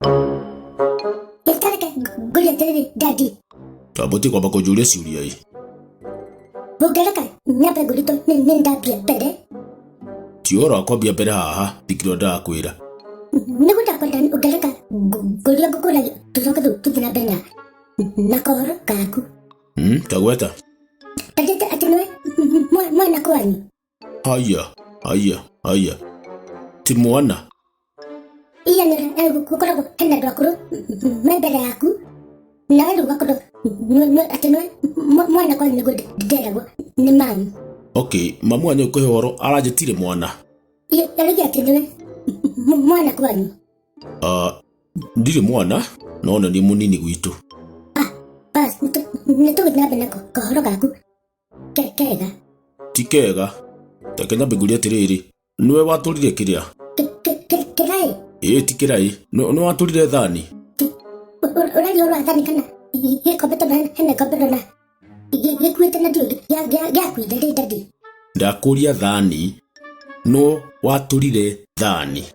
Yetareka gulia tere daddy. Tabuti kwa bako Julia siulia hii. Bugereka nyapa gulito nenda bia bede. Tiora kwa bia bede haha tikiro da akwira. Nikuta kwa dan ugereka gulia gukula tuzoka tutina bena. Nakoro kaku. Tagweta. Tadete atinwe mwana kwani. Aya. Timwana. Iya nera kukura kena dokoro mebere aku. Na elu wakoro atinwe mwana kwani nego derago ni mam. Okay, mamu ane ukohe oro arajitire mwana. Yaligi atinwe mwana kwani. Ndiri mwana naona ni munini gwitu. Pas nito gitnabe nako kahoro kaku. Kega. Tikega. Takenya bigulia tiriri. Niwe watulire kiria. Kirai. Tikirai. No watulire thani. Urali ora thani kana. Ye kopeta hene kopeta na. Ye kuita na dio. Ya kuida dadi. Ndakuria thani. No watulire thani.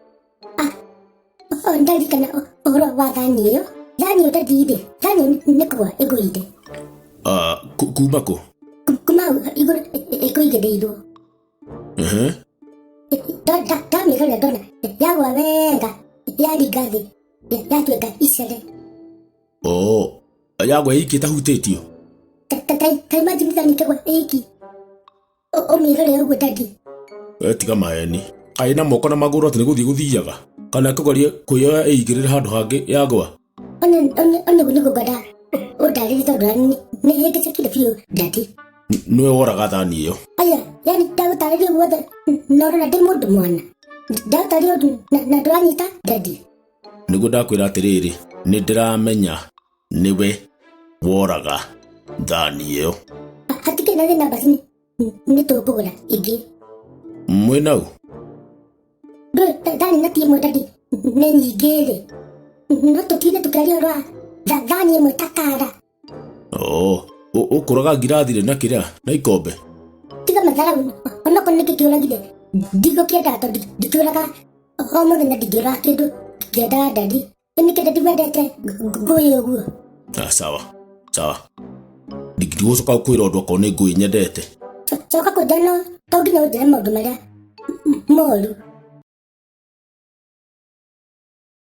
Ndali kana ora wa thani yo. Thani dadi. Thani nekwa egoide. Kumako. Kuma egoide deido. Da mira dona. Ya wa venga. Ya digazi. Ya tueka isere. Ayagwa hiki tahutetio. Tai majini thani kwa hiki. O mira le ugo dadi. Tiga maeni. Aina moko na maguru atine guthiaga. Kana kugoria kuyoya eigirira handu hangi yagwa. One gunugo gada. O dali todani. Ne heke sekile fio dadi. Niwe woraga thani iyo. Aya, yani dawa tari wada noro na demo mwana. Dawa tari na doranyita dadi. Nigo ndakwira atiriri, ni ndiramenya niwe woraga thani iyo. Hatike na thina basi ni tokogora igi. Mwenau. Bro, thani na tiemo dadi. Ne nyigere. No tokine tukari ora. Thani mo takara. Ukuraga ngirathire na kira na ikombe. Tiga madara ono konne kikiora gide. Digo kieda to dikuraga. Omo na digira kedo. Kieda dadi. Ni keda divedete goyo. Sawa. Digiruso ka kwira odwa ko ne ngui nyendete. Choka ko dano. Togi no demo dumara. Molu.